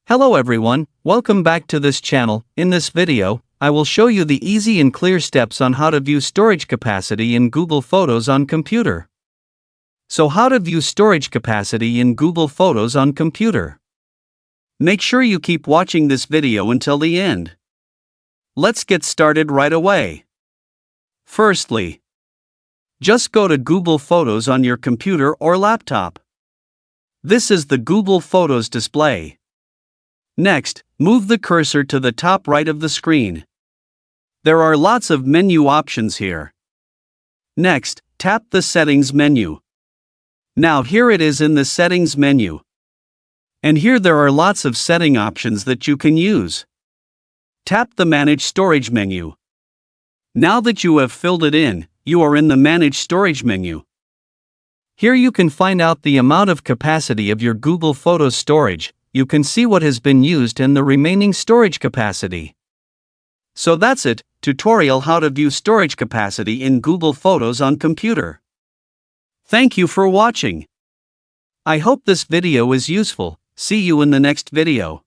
Hello everyone, welcome back to this channel. In this video, I will show you the easy and clear steps on how to view storage capacity in Google Photos on computer. So how to view storage capacity in Google Photos on computer? Make sure you keep watching this video until the end. Let's get started right away. Firstly, just go to Google Photos on your computer or laptop. This is the Google Photos display. Next, move the cursor to the top right of the screen. There are lots of menu options here. Next, tap the Settings menu. Now here it is in the Settings menu. And here there are lots of setting options that you can use. Tap the Manage Storage menu. Now that you have filled it in, you are in the Manage Storage menu. Here you can find out the amount of capacity of your Google Photos storage. You can see what has been used and the remaining storage capacity. So that's it, tutorial how to view storage capacity in Google Photos on computer. Thank you for watching. I hope this video is useful. See you in the next video.